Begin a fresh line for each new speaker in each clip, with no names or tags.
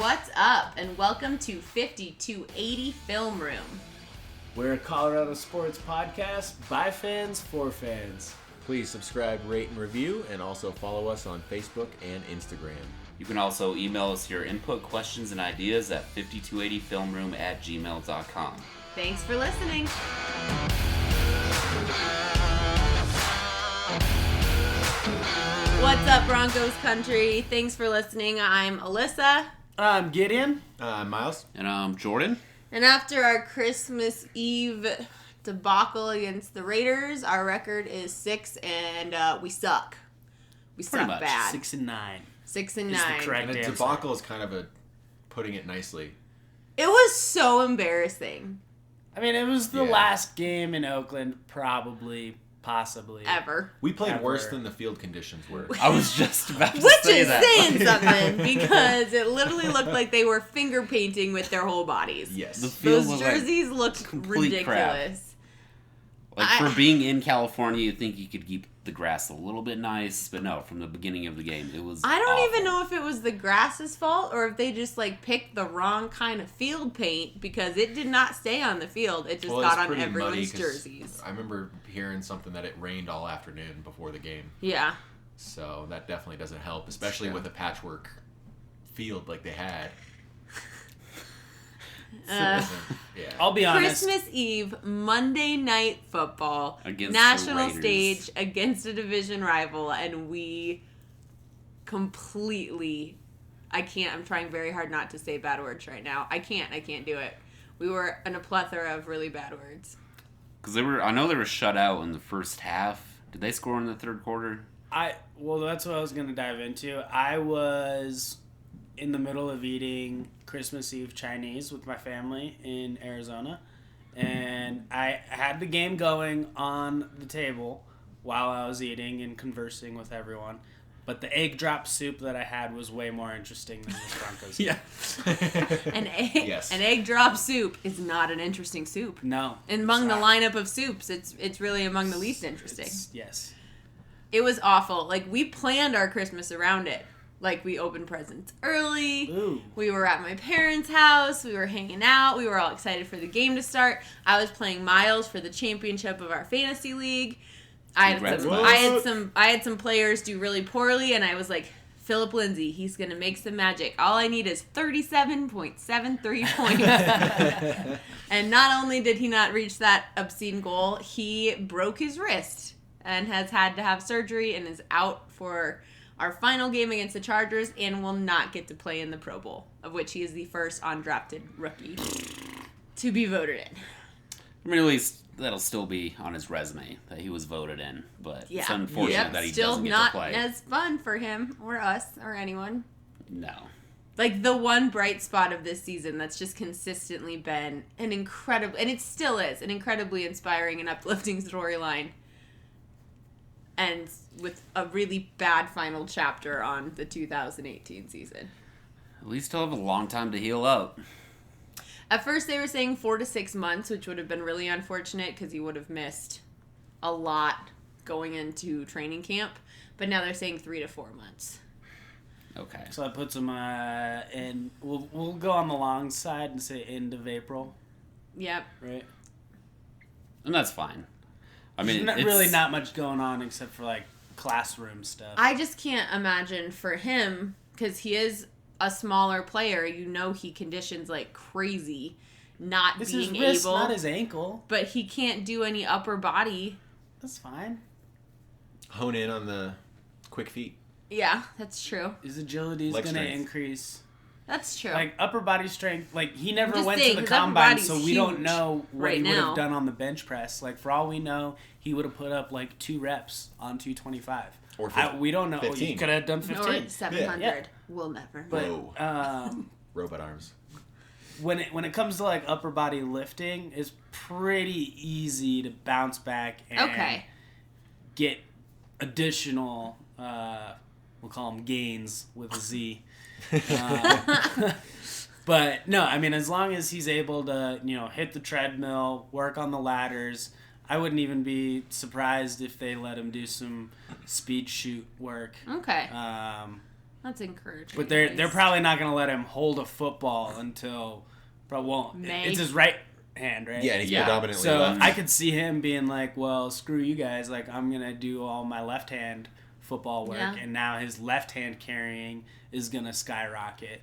What's up, and welcome to 5280 Film Room.
We're a Colorado sports podcast by fans for fans.
Please subscribe, rate, and review, and also follow us on Facebook and Instagram.
You can also email us your input, questions, and ideas at 5280filmroom@gmail.com.
Thanks for listening. What's up, Broncos Country? Thanks for listening. I'm Alyssa.
I'm Gideon.
Miles.
And I'm Jordan.
And after our Christmas Eve debacle against the Raiders, our record is 6 and we suck. We
Pretty
suck
much.
bad.
6-9.
6-9.
Is the correct
And a
answer.
debacle is kind of putting it nicely.
It was so embarrassing.
I mean, it was the
Yeah.
last game in Oakland, possibly, possibly.
Ever.
We played
Ever.
worse than the field conditions were.
I was just about to
Which
say
is
that.
saying something because it literally looked like they were finger painting with their whole bodies.
Yes.
The field
Those
was
jerseys looked
complete crap.
ridiculous.
for being in California, you'd think you could keep the grass a little bit nice, but no, from the beginning of the game, it was
I don't
awful.
even know if it was the grass's fault or if they just picked the wrong kind of field paint because it did not stay on the field. It just
Well,
got
it's
on
pretty muddy
everyone's
'cause
jerseys.
I remember hearing something that it rained all afternoon before the game.
Yeah.
So that definitely doesn't help, especially with a patchwork field like they had. Yeah.
I'll be honest.
Christmas Eve, Monday Night Football,
Against
national
the Raiders.
stage against a division rival, and we completely. I'm trying very hard not to say bad words right now. I can't do it. We were in a plethora of really bad words.
Because I know they were shut out in the first half. Did they score in the third quarter?
Well, that's what I was going to dive into. I was in the middle of eating Christmas Eve Chinese with my family in Arizona, and I had the game going on the table while I was eating and conversing with everyone. But the egg drop soup that I had was way more interesting than the Broncos.
Yeah.
An egg drop soup is not an interesting soup.
No.
Among the
Sorry.
lineup of soups, it's really among the least interesting.
Yes.
It was awful. We planned our Christmas around it. We opened presents early.
Ooh.
We were at my parents' house. We were hanging out. We were all excited for the game to start. I was playing Miles for the championship of our fantasy league. I had some players do really poorly, and I was like, Philip Lindsay, he's gonna make some magic. All I need is 37.73 points. And not only did he not reach that obscene goal, he broke his wrist and has had to have surgery and is out for our final game against the Chargers and will not get to play in the Pro Bowl, of which he is the first undrafted rookie to be voted in.
I mean, at least that'll still be on his resume that he was voted in, but
Yeah.
it's unfortunate that he
still
doesn't get
not
to play.
as fun for him or us or anyone.
No.
The one bright spot of this season that's just consistently been an incredible, and it still is, an incredibly inspiring and uplifting storyline. And with a really bad final chapter on the 2018 season.
At least he'll have a long time to heal up.
At first they were saying 4 to 6 months, which would have been really unfortunate because he would have missed a lot going into training camp. But now they're saying 3 to 4 months.
Okay.
So that puts him in. We'll go on the long side and say end of April,
Yep.
right?
And that's fine. I mean,
There's really not much going on except for classroom stuff.
I just can't imagine for him, because he is a smaller player, he conditions like crazy, not
This
being
is wrist,
able.
not his ankle.
But he can't do any upper body.
That's fine.
Hone in on the quick feet.
Yeah, that's true.
His agility is
Leg
going to
strength.
increase.
That's true.
Upper body strength. He never
just
went
saying,
to the
'cause upper
combine,
body's
so we don't
huge
know what
right
he would
now.
have done on the bench press. For all we know, he would have put up 2 reps on 225.
Or
We don't know.
15.
He could have done
or
15.
700.
Yeah.
We'll never know.
But
Whoa. Robot arms.
when it comes to upper body lifting, it's pretty easy to bounce back and get additional we'll call them gains with a Z. But no, I mean, as long as he's able to hit the treadmill, work on the ladders, I wouldn't even be surprised if they let him do some speed shoot work.
Okay. That's encouraging.
But they're probably not going to let him hold a football until
May.
It's his right hand, right?
Yeah, and he's predominantly
so
left.
I could see him being like, well, screw you guys. Like, I'm going to do all my left hand football work.
Yeah.
And now his left hand carrying is going to skyrocket.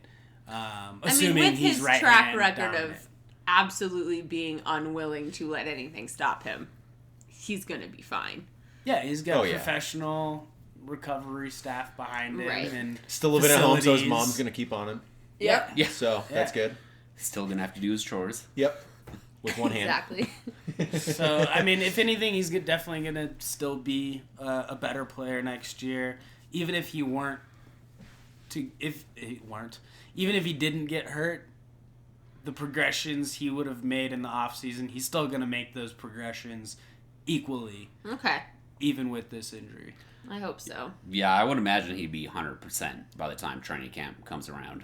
Assuming
with
his
right
track record
dominant.
of absolutely being unwilling to let anything stop him, he's going to be fine.
Yeah, he's got professional recovery staff behind him.
Right.
And
still living at home, so his
facilities.
mom's going to keep on him.
Yep.
Yeah.
So that's good.
Still gonna have to do his chores.
Yep. With one hand.
Exactly.
So, I mean, if anything, he's definitely going to still be a better player next year. Even if he weren't even if he didn't get hurt, the progressions he would have made in the offseason, he's still going to make those progressions equally.
Okay.
Even with this injury.
I hope so.
Yeah, I would imagine he'd be 100% by the time training camp comes around.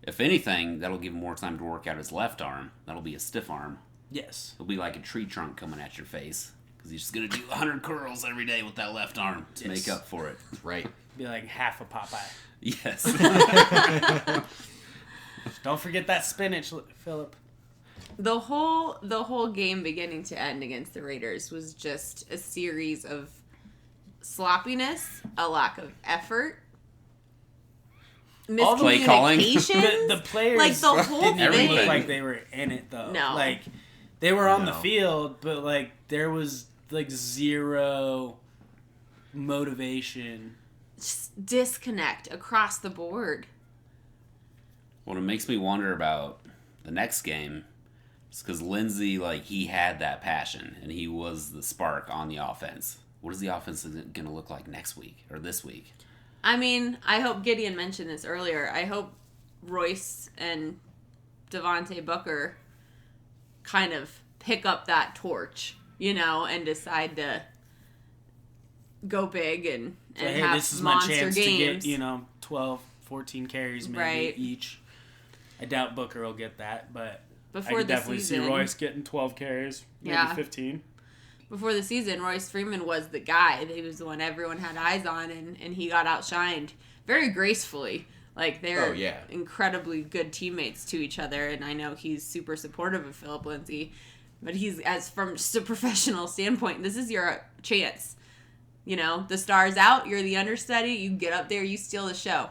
If anything, that'll give him more time to work out his left arm. That'll be a stiff arm.
Yes.
It'll be like a tree trunk coming at your face. Because he's just going to do 100 curls every day with that left arm to make up for it.
Right.
Be like half a Popeye.
Yes.
Don't forget that spinach, Philip.
The whole game beginning to end against the Raiders was just a series of sloppiness, a lack of effort,
All the
play calling.
miscommunication.
The players
like the whole
didn't even
thing.
look like they were in it, though.
No.
Like, they were on the
No.
field, but, like, there was, like, zero motivation.
Just disconnect across the board.
What it makes me wonder about the next game is because Lindsey, like, he had that passion, and he was the spark on the offense. What is the offense going to look like next week or this week?
I mean, I hope Gideon mentioned this earlier. I hope Royce and Devontae Booker kind of pick up that torch, and decide to go big and
So, hey,
have
this is my
monster
chance
games.
to get, 12, 14 carries maybe
Right.
each. I doubt Booker will get that, but
Before
I could
the
definitely
season,
see Royce getting 12 carries, maybe
Yeah.
15.
Before the season, Royce Freeman was the guy. He was the one everyone had eyes on, and he got outshined very gracefully. Like, they're incredibly good teammates to each other, and I know he's super supportive of Philip Lindsay, but from just a professional standpoint, this is your chance. The star's out, you're the understudy, you get up there, you steal the show.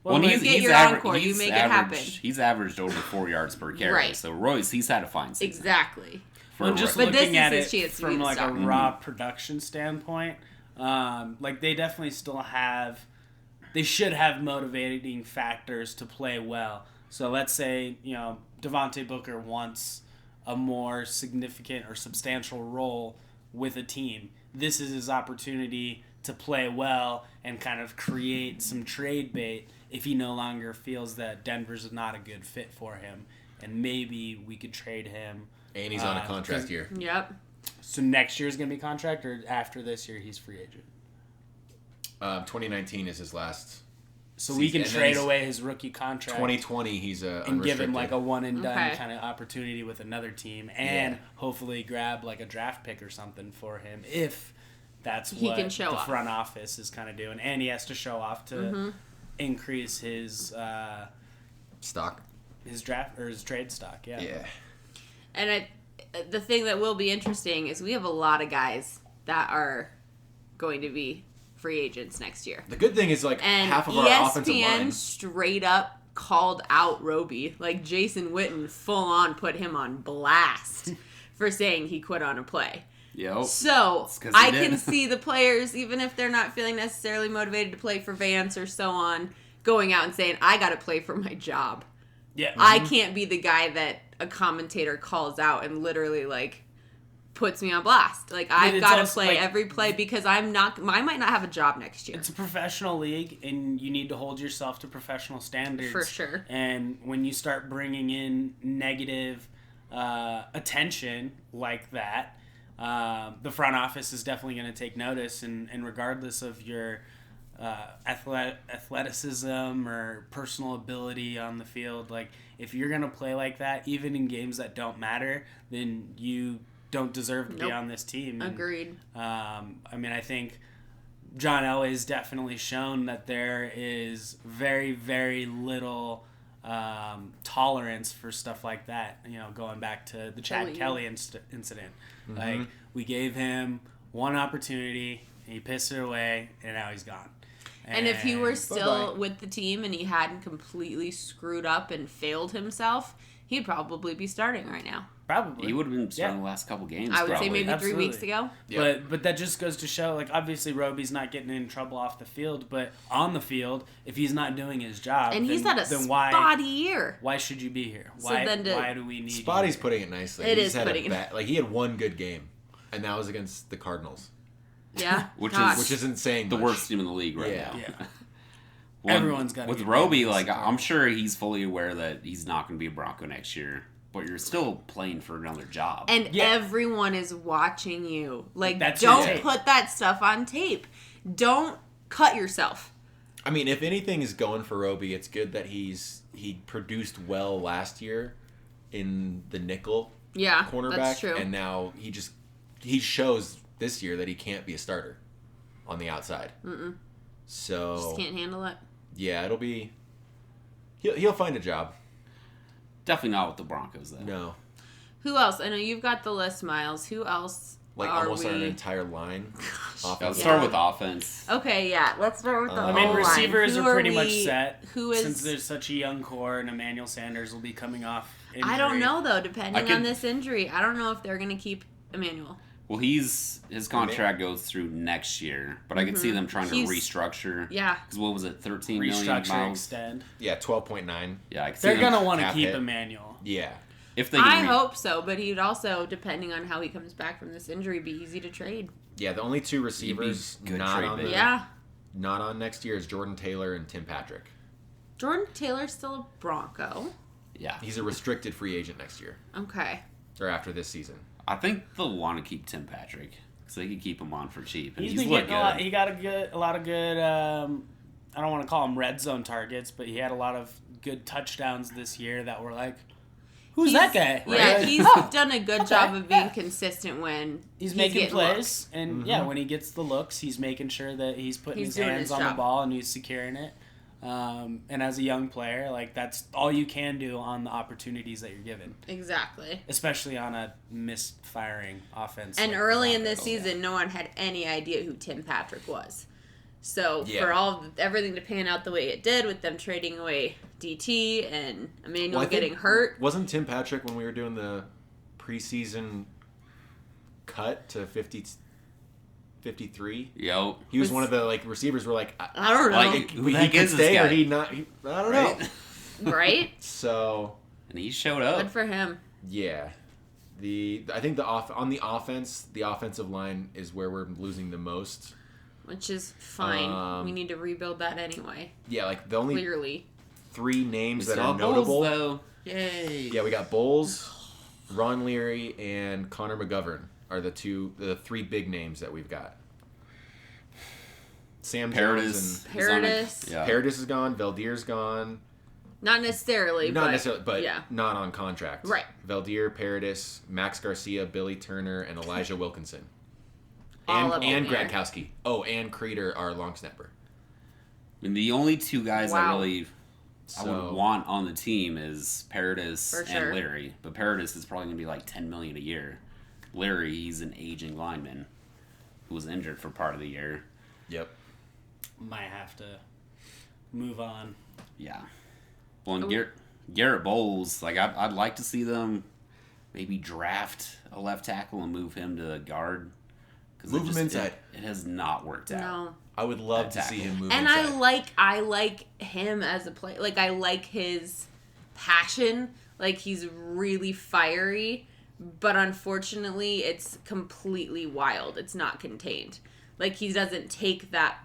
Well,
you get your encore, you make it happen.
He's averaged over 4 yards per carry.
Right.
So Royce, he's had a fine season.
Exactly.
Well, just
But this
looking
is
at
his
it
chance to be
from
the
like
star.
a raw production standpoint, like they definitely still they should have motivating factors to play well. So let's say, Devontae Booker wants a more significant or substantial role with a team. This is his opportunity to play well and kind of create some trade bait if he no longer feels that Denver's not a good fit for him. And maybe we could trade him.
And he's on a contract year.
Yep.
So next year's going to be contract, or after this year he's free agent?
2019 is his last.
So
season.
we can
And then
trade
he's-
away his rookie contract
2020, he's
and give him like a one and done
Okay.
kind of opportunity with another team, and hopefully grab like a draft pick or something for him if that's
He
what
can show
the
off.
front office is kind of doing, and he has to show off to increase his
stock.
his draft or his trade stock.
Yeah.
And the thing that will be interesting is we have a lot of guys that are going to be free agents next year.
The good thing is like
And
half of our offensive
ESPN
line.
straight up called out Roby. Like, Jason Witten full on put him on blast for saying he quit on a play.
Yep.
So,
It's 'cause he
I
did.
can see the players, even if they're not feeling necessarily motivated to play for Vance or so on, going out and saying, I got to play for my job.
Yeah,
I can't be the guy that a commentator calls out and literally, like, puts me on blast. Like, I've
it's
got to
also,
play
like,
every play because I might not have a job next year.
It's a professional league, and you need to hold yourself to professional standards.
For sure.
And when you start bringing in negative attention like that, the front office is definitely going to take notice. And regardless of your athleticism or personal ability on the field, like, if you're going to play like that, even in games that don't matter, then you don't deserve to be
Nope.
on this team. And,
Agreed.
I mean, I think John Elway's definitely shown that there is very, very little tolerance for stuff like that. Going back to the Chad Kelly incident.
Mm-hmm.
Like, we gave him one opportunity, he pissed it away, and now he's gone.
And if he were still with the team and he hadn't completely screwed up and failed himself, he'd probably be starting right now.
Probably.
He would have been starting the last couple games.
I would
probably.
say maybe
Absolutely.
3 weeks ago.
Yeah.
But that just goes to show, like, obviously Roby's not getting in trouble off the field, but on the field, if he's not doing his job,
And he's had a
then
spotty year.
why should you be here?
So
Why
then
why do we need
Spotty's
you?
putting it nicely.
It
He's
is
had
putting it-
like, he had one good game, and that was against the Cardinals,
Yeah.
Which
Gosh.
which isn't saying
the
much.
worst team in the league right
Yeah.
now.
Yeah.
Well,
Everyone's gotta
with
get
Roby.
paid.
Like, I'm sure he's fully aware that he's not going to be a Bronco next year. But you're still playing for another job.
And
Yeah.
everyone is watching you. Like,
That's your
don't
tape.
put that stuff on tape. Don't cut yourself.
I mean, if anything is going for Roby, it's good that he produced well last year in the nickel
Yeah,
cornerback,
that's true.
and now he shows this year that he can't be a starter on the outside. So
Just can't handle it.
yeah, it'll be he'll find a job.
Definitely not with the Broncos, though.
No,
Who else? I know you've got the list, Miles. Who else
like
are
almost
we?
our entire line.
Let's
Offensive.
start with offense.
Okay, yeah. Let's start with the
I
I mean,
O-line.
receivers
Who
are pretty
we-
much set.
Who is?
Since there's such a young core, and Emmanuel Sanders will be coming off injury.
I don't know though. Depending
I could-
on this injury, I don't know if they're going to keep Emmanuel.
Well, his contract goes through next year, but I could see them trying to
He's-
restructure.
Yeah.
Because what was it, 13 million
Restructure,
miles?
extend.
Yeah, 12.9.
Yeah, I could see
They're
them,
gonna want to
cap
keep
hit.
Emmanuel.
Yeah,
if they.
I hope so, but he'd also, depending on how he comes back from this injury, be easy to trade.
yeah. The only two receivers
good
not
trade
on
bait.
Yeah.
not on next year is Jordan Taylor and Tim Patrick.
Jordan Taylor's still a Bronco.
Yeah,
He's a restricted free agent next year
Okay.
or after this season.
I think they'll want to keep Tim Patrick because they could keep him on for cheap. And
He's
he's
been
looked
getting a lot.
good.
He got a lot of good. I don't want to call them red zone targets, but he had a lot of good touchdowns this year that were like, "Who's that guy?"
Yeah,
Right?
he's
Oh,
done a good
okay,
job of being
yeah.
consistent when
He's making
getting
plays,
looks.
and yeah, when he gets the looks, he's making sure that he's putting
He's
his
doing
hands
his
on the
job.
ball and he's securing it. And as a young player, like, that's all you can do on the opportunities that you're given,
Exactly.
especially on a misfiring offense.
And
like
early
the
in this
Broncos.
season, no one had any idea who Tim Patrick was. So
Yeah.
for everything to pan out the way it did, with them trading away DT and Emmanuel
Well, I think-
getting hurt,
Wasn't Tim Patrick when we were doing the preseason cut to 53?
Yo,
He was
Was-
one of the receivers. Were like,
I don't know,
Like, who the
he
heck
could
is this
stay or
guy?
he not. I don't know.
Right?
right?
So
and he showed
Good
up.
for him.
yeah, I think on the offense, the offensive line is where we're losing the most.
Which is fine.
Um,
We need to rebuild that anyway.
Yeah, like the only
Clearly.
3 names that
Still
are
Bulls,
notable.
though. Yay.
Yeah, we got Bowles, Ron Leary, and Connor McGovern are the 3 big names that we've got. Sam Jones
Paradis.
Paradis.
and
Yeah.
Paradis is gone. Veldier's gone.
Not necessarily,
Not
but
necessarily, but
yeah.
not on contract.
Right.
Veldier, Paradis, Max Garcia, Billy Turner, and Elijah Wilkinson.
All up in
And
there.
Gronkowski. Oh, and Creeder, our long snapper.
I mean, the only 2 guys I
Wow.
really I would want on the team is Paradis
For
and
sure.
Leary. But Paradis is probably going to be like $10 million a year. Leary, he's an aging lineman who was injured for part of the year.
Yep.
might have to move on.
Yeah. Well, and Garrett Bowles, like, I'd like to see them maybe draft a left tackle and move him to guard. 'Cause
Move him inside.
It has not worked out.
No.
I would love to
That
see
tackle.
him move
And
inside.
I like him as a player. Like, I like his passion. Like, he's really fiery. But unfortunately, it's completely wild. It's not contained. Like, he doesn't take that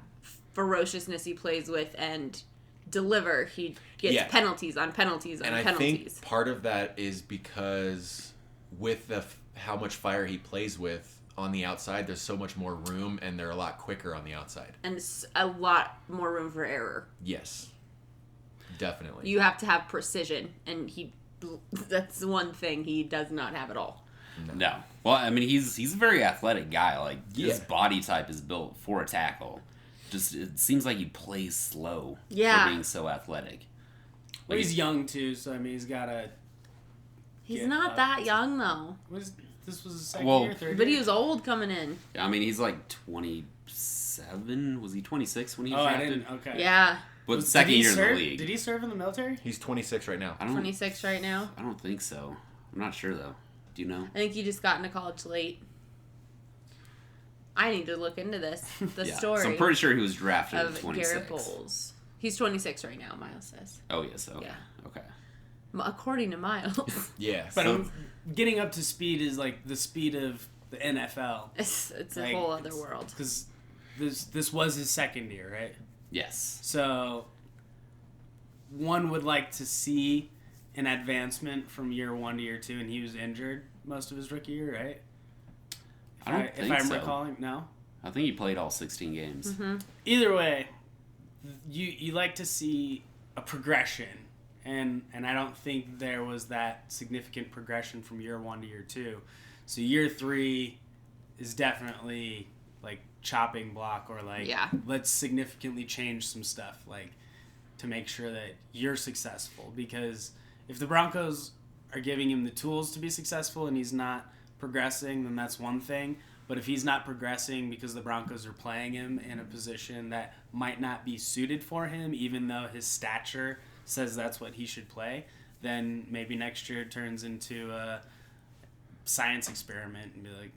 ferociousness he plays with and deliver. He gets
Yeah.
penalties on penalties on
And I
penalties.
think part of that is because with how much fire he plays with on the outside, there's so much more room and they're a lot quicker on the outside.
And it's a lot more room for error.
Yes. Definitely.
You have to have precision. And that's the one thing he does not have at all.
No. Well, I mean, he's a very athletic guy. Like, his
Yeah.
body type is built for a tackle. just it seems like he plays slow
Yeah.
for being so athletic.
Well, he's young too, so I mean, he's got to.
He's not that young though.
This was his second
Well,
year, third
But
year?
he was old coming in.
I mean, he's like 27. Was he 26 when he was
Oh, I
drafted?
didn't. Okay.
Yeah.
But second year in the league.
Did he serve in the military?
He's 26 right now.
I don't.
26 right now.
I don't think so. I'm not sure though. Do you know?
I think he just got into college late. I need to look into this. The story
So I'm pretty sure he was drafted at
of
26.
Garrett Bowles. He's 26 right now, Miles says.
Oh yes. Okay.
Yeah.
Okay.
According to Miles.
Yeah.
But
So,
getting up to speed is like the speed of the NFL.
It's a
Like,
whole other world.
Because this was his second year, right?
Yes.
So one would like to see an advancement from year 1 to year 2, and he was injured most of his rookie year, right?
I don't think
if I'm
so.
recalling, no.
I think he played all 16 games.
Mm-hmm.
Either way, you like to see a progression, and I don't think there was that significant progression from year 1 to year 2. So year 3 is definitely like chopping block, or like let's significantly change some stuff, like to make sure that you're successful. Because if the Broncos are giving him the tools to be successful and he's not progressing, then that's one thing. But if he's not progressing because the Broncos are playing him in a position that might not be suited for him, even though his stature says that's what he should play, then maybe next year it turns into a science experiment and be like,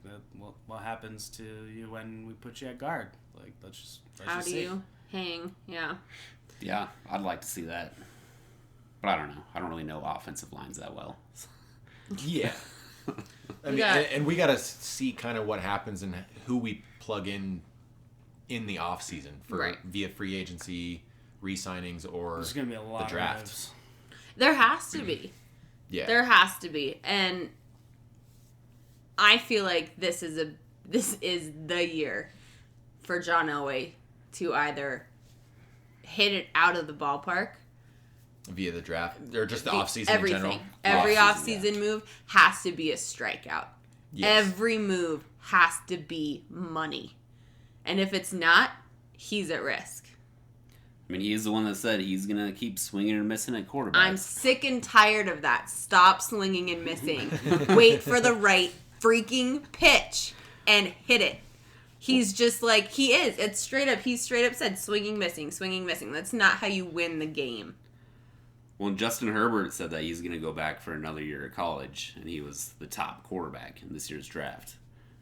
what happens to you when we put you at guard? Like, let's
How
just
do
see.
you hang? Yeah.
Yeah, I'd like to see that. But I don't know. I don't really know offensive lines that well.
yeah. I mean, and we got to see kind of what happens and who we plug in the off season for via free agency, re-signings, or
There's going to be a lot
the draft.
of moves.
There has to be.
Yeah.
There has to be. And I feel like this is the year for John Elway to either hit it out of the ballpark.
Via the draft, or just the offseason
Everything.
in general.
Every
Off-season,
offseason move has to be a strikeout.
Yes.
Every move has to be money. And if it's not, he's at risk.
I mean, he's the one that said he's going to keep swinging and missing at quarterback.
I'm sick and tired of that. Stop swinging and missing. Wait for the right freaking pitch and hit it. He's just like, he is. It's straight up. He straight up said swinging, missing, swinging, missing. That's not how you win the game.
Well, Justin Herbert said that he's going to go back for another year at college, and he was the top quarterback in this year's draft.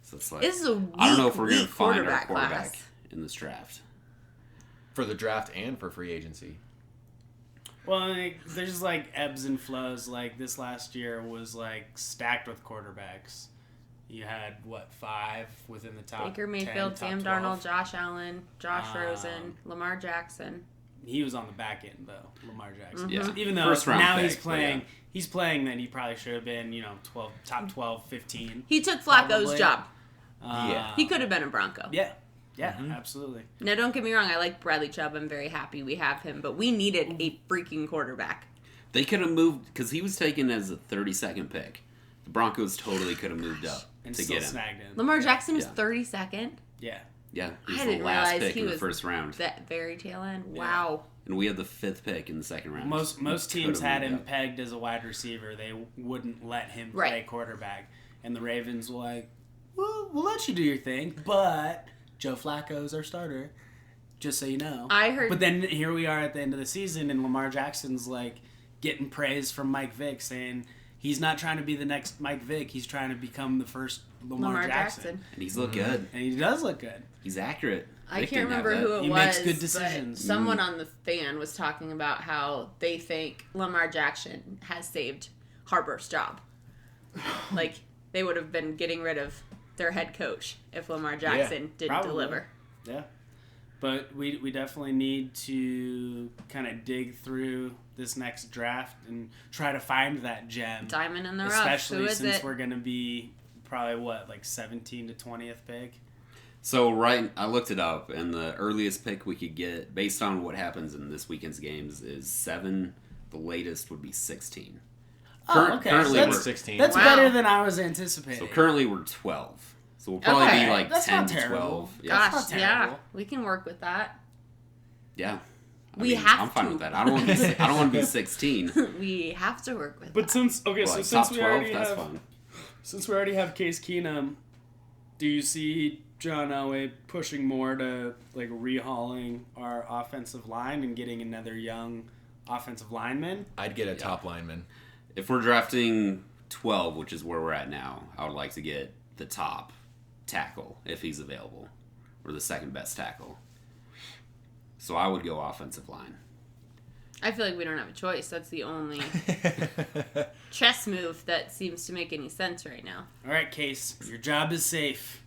So it's like,
This is a
I don't know if we're going
weak
to find our
quarterback
quarterback
class.
in this draft.
For the draft and for free agency.
Well, like, there's like ebbs and flows. Like this last year was like stacked with quarterbacks. You had 5 within the top
Baker
10,
Mayfield,
top
Sam
12.
Darnold, Josh Allen, Josh Rosen, Lamar Jackson.
He was on the back end though, Lamar Jackson.
Yeah.
Even though
First round
now
pick,
he's playing,
but
he's playing that he probably should have been, top 12, 15.
He took Flacco's
Probably.
job.
Yeah.
He could have been a Bronco.
Yeah, absolutely.
Now, don't get me wrong. I like Bradley Chubb. I'm very happy we have him. But we needed a freaking quarterback.
They could have moved, because he was taken as a 32nd pick. The Broncos totally could have moved up
And
to
still
get him.
snagged him.
Lamar Jackson was
Yeah.
32nd.
Yeah.
Yeah, he was
I
the
didn't
last
realize
pick
he
in the
was
first round.
that very tail end. Wow.
And we had the 5th pick in the second round.
Most
He
teams
could've
had
moved
him
up.
pegged as a wide receiver. They wouldn't let him play
Right.
quarterback. And the Ravens were like, well, we'll let you do your thing, but Joe Flacco's our starter, just so you know.
I heard.
But then here we are at the end of the season, and Lamar Jackson's like getting praise from Mike Vick, saying he's not trying to be the next Mike Vick. He's trying to become the first Lamar Jackson.
And he's looked good.
And he does look good.
He's accurate.
I
Vic
can't
didn't have
remember
that.
who it
He
was.
makes good
but
decisions.
Someone on the fan was talking about how they think Lamar Jackson has saved Harbaugh's job. Like, they would have been getting rid of their head coach if Lamar Jackson didn't
probably.
deliver.
Yeah. But we definitely need to kind of dig through this next draft and try to find that gem.
Diamond in the rough.
Especially
Who is
since
it?
we're going to be probably, 17 to 20th pick?
So, I looked it up, and the earliest pick we could get, based on what happens in this weekend's games, is 7. The latest would be 16.
Oh, okay.
Currently,
So
we're,
16.
That's
Wow.
better than I was anticipating.
so currently we're 12. So we'll probably
Okay,
be like
that's
10
not
to
terrible.
12.
That's
Gosh,
not
yeah.
terrible.
We can work with that.
Yeah.
I'm
fine with that. I don't want to be 16.
We have to work with
But
that.
since
Top 12, that's fine.
Since we already have Case Keenum, do you see John Elway pushing more to like rehauling our offensive line and getting another young offensive lineman?
I'd get a top lineman.
If we're drafting 12, which is where we're at now, I would like to get the top tackle if he's available, or the second best tackle. So I would go offensive line.
I feel like we don't have a choice. That's the only chess move that seems to make any sense right now.
All right, Case, your job is safe.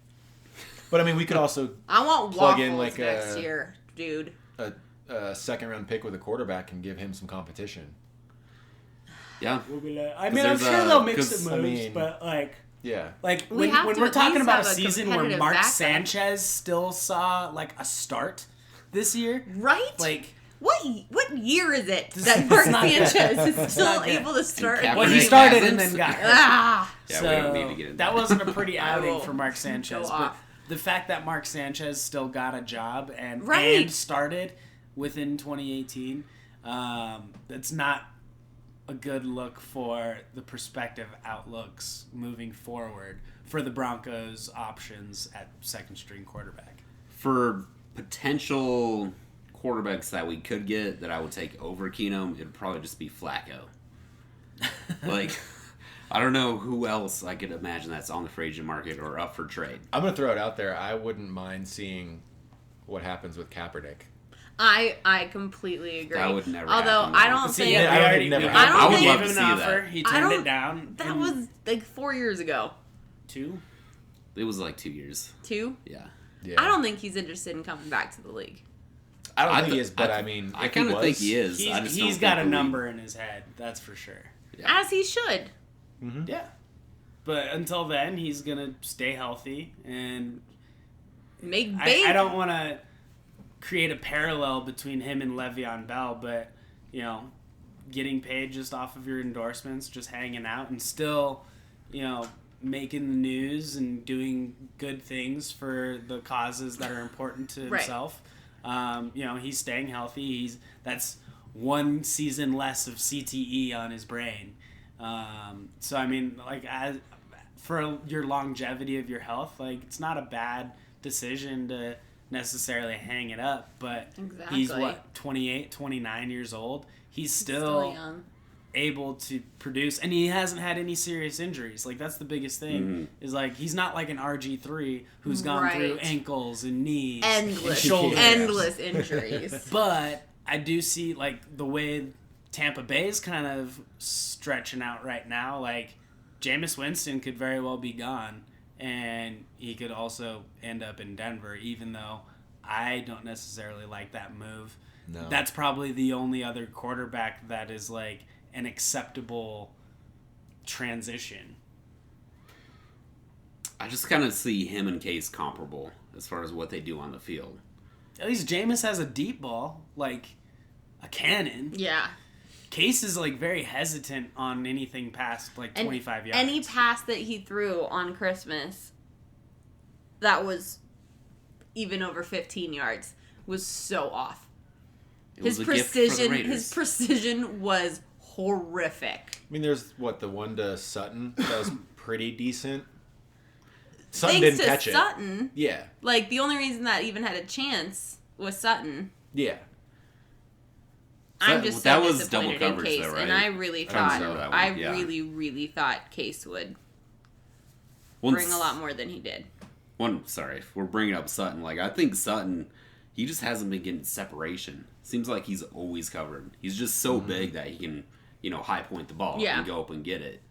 But I mean, we could also
I want
plug
waffles
in like
next year, dude.
a second round pick with a quarterback and give him some competition.
Yeah.
We'll be like, I'm sure they'll make some moves, but like.
Yeah.
Like,
We
when
have to
we're
at
talking
least
about a
have a
season where
competitive
Mark
backup.
Sanchez still saw, like, a start this year.
Right?
Like,
what year is it that Mark Sanchez is still able to start?
And
well,
Kaepernick
he started
hasn't.
and then got hurt.
Ah,
Yeah,
So
we don't need to get into
that wasn't a pretty outing
will
for Mark Sanchez.
go
But
off.
the fact that Mark Sanchez still got a job and
Right.
started within 2018, that's not a good look for the prospective outlooks moving forward for the Broncos' options at second string quarterback.
For potential quarterbacks that we could get that I would take over Keenum, it'd probably just be Flacco. Like, I don't know who else I could imagine that's on the free agent market or up for trade.
I'm going to throw it out there. I wouldn't mind seeing what happens with Kaepernick.
I completely agree.
That would never
Although
happen,
I
though.
don't
See,
think
yeah,
I don't
already,
think never
we
happened. I don't
gave
think-
him
I would
an
love to see
offer.
that.
He
I
turned
don't-
it down.
that
in
was like 4 years ago.
2.
It was like 2 years.
2.
Yeah.
Yeah.
I don't think he's interested in coming back to the league.
I don't think he
th-
is, but I mean,
I
if
kind of
was-
think he is. I just
He's
don't
got
think
a
the
number in his head, that's for sure.
Yeah.
As he should.
Mhm.
Yeah. But until then, he's going to stay healthy. And
Make big.
I don't want to create a parallel between him and Le'Veon Bell, but, you know, getting paid just off of your endorsements, just hanging out, and still, you know, making the news and doing good things for the causes that are important to
Right.
himself. You know, he's staying healthy. That's one season less of CTE on his brain. So I mean, like, for your longevity of your health, like, it's not a bad decision to necessarily hang it up. But he's
Exactly.
28, 29 years old. He's
Still
still
young.
able to produce, and he hasn't had any serious injuries. Like, that's the biggest thing. Is like, he's not like an RG3 who's gone through
Right.
ankles and knees
Endless,
and shoulders.
endless injuries.
But I do see, like, the way Tampa Bay is kind of stretching out right now. Like, Jameis Winston could very well be gone, and he could also end up in Denver, even though I don't necessarily like that move.
No.
That's probably the only other quarterback that is, like, an acceptable transition.
I just kind of see him and Case comparable as far as what they do on the field.
At least Jameis has a deep ball, like a cannon.
Yeah.
Case is, like, very hesitant on anything past, like, 25 yards.
Any pass that he threw on Christmas that was even over 15 yards was so off.
It
His
was a gift for the
precision,
Raiders.
his precision was horrific.
I mean, there's the one to Sutton that was pretty decent. Sutton
Thanks
didn't
to
catch it.
Sutton,
Yeah,
like the only reason that even had a chance was Sutton.
yeah.
I'm
That-
just
that
so
was
disappointed
double
in
coverage
Case,
though,
and
right?
I really
I
thought
remember that one,
I
yeah.
really thought Case would
Once-
bring a lot more than he did.
Sorry, if we're bringing up Sutton. Like, I think Sutton, he just hasn't been getting separation. Seems like he's always covered. He's just so big that he can, high point the ball
Yeah.
and go up and get it.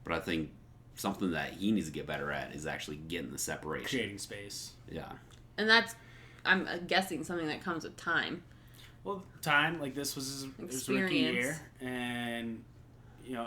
But I think something that he needs to get better at is actually getting the separation.
creating space.
Yeah.
And that's, I'm guessing, something that comes with time.
Well, time, like, this was his rookie
Experience.
year, and,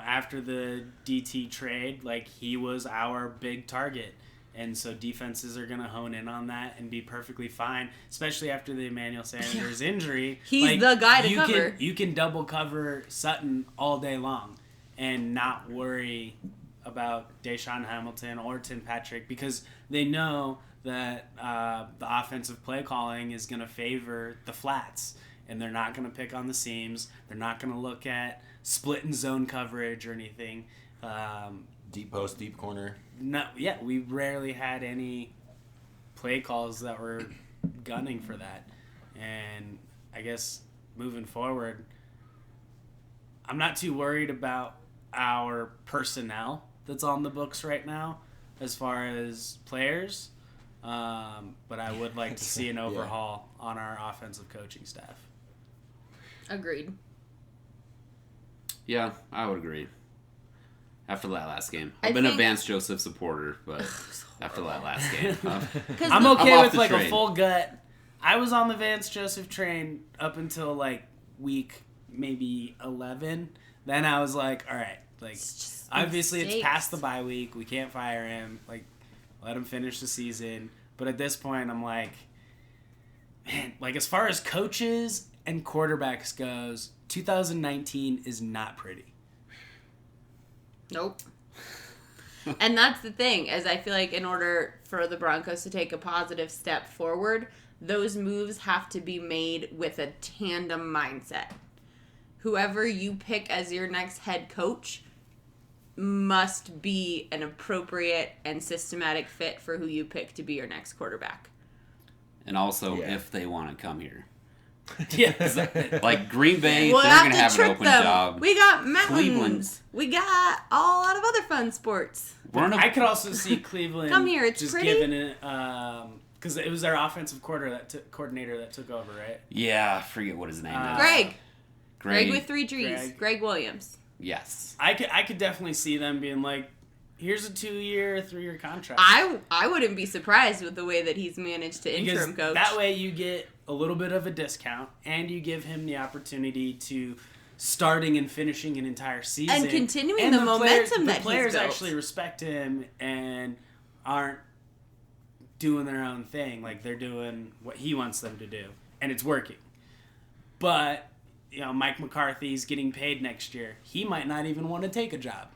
after the DT trade, like, he was our big target, and so defenses are going to hone in on that and be perfectly fine, especially after the Emmanuel Sanders injury.
He's the guy to
you
cover.
You can double cover Sutton all day long and not worry about Deshaun Hamilton or Tim Patrick, because they know that the offensive play calling is going to favor the flats. and they're not going to pick on the seams. They're not going to look at split and zone coverage or anything.
Deep post, deep corner.
No, yeah, we rarely had any play calls that were gunning for that. And I guess moving forward, I'm not too worried about our personnel that's on the books right now as far as players. But I would like to see an overhaul on our offensive coaching staff.
Agreed.
Yeah, I would agree. After that last game. I've been a Vance Joseph supporter, but after that last game.
I'm okay with like a full gut. I was on the Vance Joseph train up until like week maybe 11. Then I was like, all right, like obviously it's past the bye week. We can't fire him. Like, let him finish the season. But at this point, I'm like, man, like as far as coaches and quarterbacks goes, 2019 is not pretty.
Nope. And that's the thing, is I feel like in order for the Broncos to take a positive step forward, those moves have to be made with a tandem mindset. Whoever you pick as your next head coach must be an appropriate and systematic fit for who you pick to be your next quarterback.
And also, if they want to come here.
Yeah.
Like Green Bay,
we'll
they're going to have an open job.
We got mountains.
Cleveland.
We got a lot of other fun sports.
I could also see Cleveland
come here, it's
just
pretty.
giving it, because it was their offensive coordinator that took over, right?
Yeah, I forget what his name is.
Greg with 3 G's. Greg Williams.
Yes.
I could definitely see them being like, here's a 2-year, 3-year contract.
I wouldn't be surprised with the way that he's managed to interim coach.
That way you get a little bit of a discount, and you give him the opportunity to starting and finishing an entire season.
And continuing the momentum that he's built.
The players actually respect him and aren't doing their own thing. Like, they're doing what he wants them to do. And it's working. But, you know, Mike McCarthy's getting paid next year. He might not even want to take a job.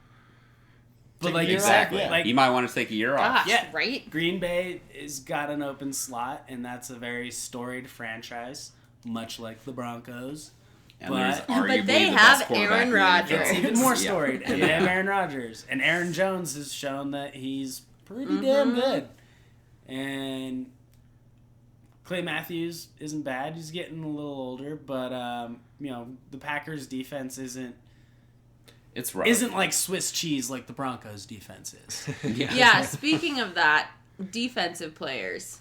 But like
exactly.
Right. Like,
you might want to take a year off.
Yeah, right?
Green Bay has got an open slot, and that's a very storied franchise, much like the Broncos.
And there's
But
arguably
they
the
have
best quarterback
Aaron
in the
Rodgers.
It's
NFL.
even more storied, and they have Aaron Rodgers. And Aaron Jones has shown that he's pretty damn good. And Clay Matthews isn't bad. He's getting a little older, but you know, the Packers' defense isn't like Swiss cheese like the Broncos' defense is.
Yeah, speaking of that, defensive players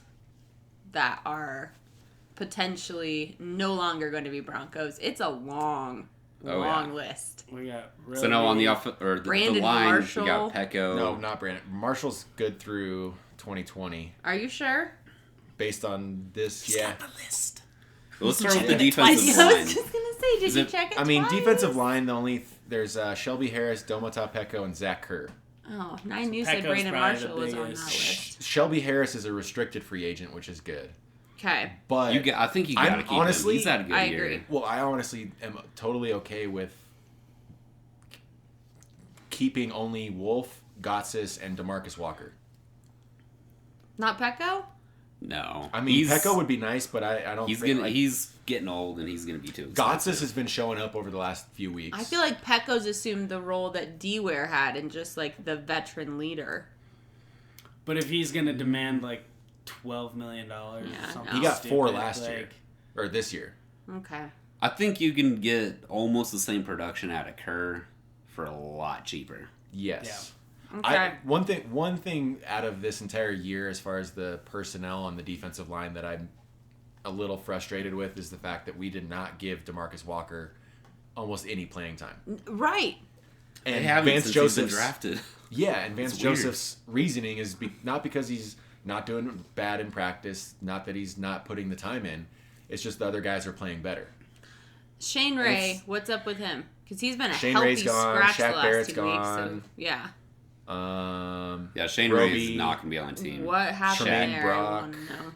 that are potentially no longer going to be Broncos. It's a long list.
We got
So no, on the the line,
Marshall.
we got Pecco.
No, not Brandon. Marshall's good through 2020.
Are you sure?
Based on this,
He's got the list.
Let's start with the
I
defensive
was
line.
just going to say, did you check it
I mean,
twice?
defensive line, there's Shelby Harris, Domata Pecco, and Zach Kerr.
Oh, I knew said
Pecco's
Brandon
probably
Marshall
the
was on that
biggest.
list.
Shelby Harris is a restricted free agent, which is good.
Okay.
But
I think you got to keep him. He's had a good
I
year.
agree.
Well, I honestly am totally okay with keeping only Wolf, Gotsis, and DeMarcus Walker.
Not Pecco?
No,
I mean, Pecco would be nice, but I don't.
He's getting old, and he's gonna be too expensive.
Gotsis has been showing up over the last few weeks.
I feel like Pecco's assumed the role that D-Ware had and just like the veteran leader.
But if he's going to demand like $12 million,
he got 4 last year or this year.
Okay.
I think you can get almost the same production out of Kerr for a lot cheaper.
Yes.
Yeah.
Okay.
One thing out of this entire year, as far as the personnel on the defensive line, that I'm a little frustrated with is the fact that we did not give DeMarcus Walker almost any playing time.
Right.
And
they haven't
Vance
since
Joseph's
he's been drafted.
Yeah, and Vance
It's weird.
Joseph's reasoning is not because he's not doing bad in practice, not that he's not putting the time in. It's just the other guys are playing better.
Shane Ray, what's up with him? Because he's been a
Shane
healthy
Ray's gone,
scratch
Shaq
the last
Barrett's
2 weeks.
gone.
So, yeah.
Yeah, Shane Ray is not going to be on the team.
What happened
Tremaine
there?
Brock.
I want to know.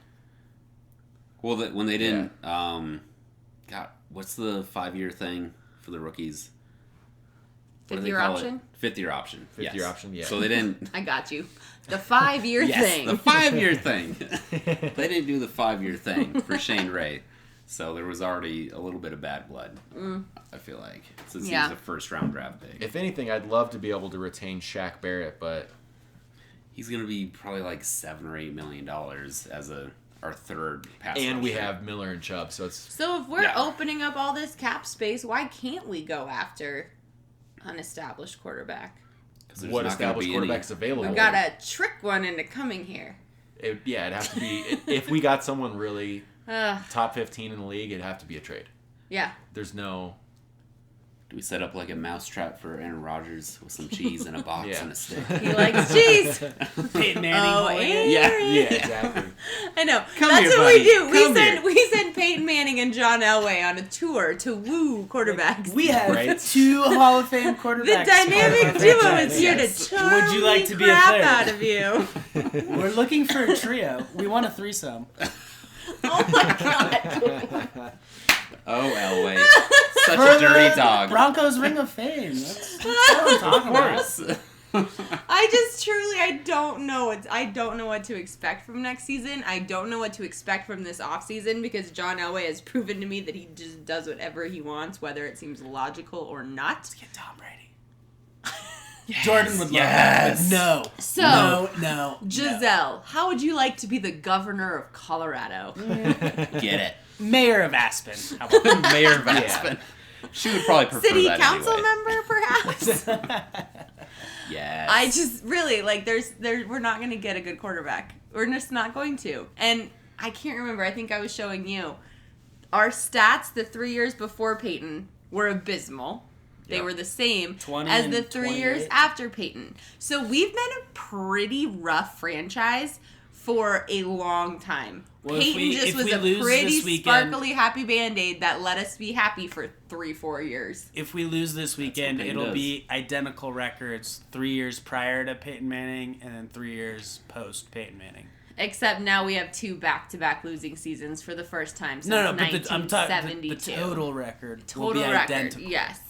Well, when they didn't... God, what's the 5-year thing for the rookies? What do they
5th-year
call
option?
it? 5th-year option.
Fifth year option, yeah.
So they didn't...
I got you. The 5-year
yes,
thing.
the 5-year thing. They didn't do the 5-year thing for Shane Ray. So there was already a little bit of bad blood, I feel like, since he was a first-round draft pick.
If anything, I'd love to be able to retain Shaq Barrett, but...
He's going to be probably like $7 or $8 million as our third pass
And we
rusher.
have Miller and Chubb, so it's...
So if we're opening up all this cap space, why can't we go after an established quarterback?
What established quarterback's available?
We gotta trick one into coming here.
It'd have to be... if we got someone really top 15 in the league, it'd have to be a trade.
Yeah.
There's no...
Do we set up like a mousetrap for Aaron Rodgers with some cheese in a box and a stick?
He likes cheese.
Peyton Manning.
Aaron.
Yeah, exactly.
I know.
Come
That's
here,
what
buddy.
we do.
Come
We send Peyton Manning and John Elway on a tour to woo quarterbacks.
We have
Right.
2 Hall of Fame
The
quarterbacks.
dynamic duo
franchise.
is here
Yes.
to charm
Would you like
the
to be a
crap
third?
out of you.
We're looking for a trio. We want a threesome.
Oh my god.
Oh, Elway. Such a dirty dog.
Broncos Ring of Fame. That's what I'm talking about.
I don't know what to expect from next season. I don't know what to expect from this offseason because John Elway has proven to me that he just does whatever he wants, whether it seems logical or not.
Let's get Tom Brady. Jordan would love
Yes.
that. No.
So,
No.
Giselle, how would you like to be the governor of Colorado?
Get it.
Mayor of Aspen. How about that?
Mayor of Aspen. She would probably prefer
City
that
council
anyway.
member, perhaps?
Yes.
I just really, we're not going to get a good quarterback. We're just not going to. And I can't remember. I think I was showing you. Our stats the 3 years before Peyton were abysmal. They were the same
20
as the
and
3
28.
years after Peyton. So we've been a pretty rough franchise for a long time.
Well,
Peyton just
if
was
we
a
lose
pretty
this weekend-
sparkly happy Band-Aid that let us be happy for 3-4 years.
If we lose this weekend,
Peyton
it'll
does.
be identical records 3 years prior to Peyton Manning and then 3 years post Peyton Manning.
Except now we have 2 back-to-back losing seasons for the first time since
But I'm
1972.
talking the total record. will
Total
be
record,
identical.
yes.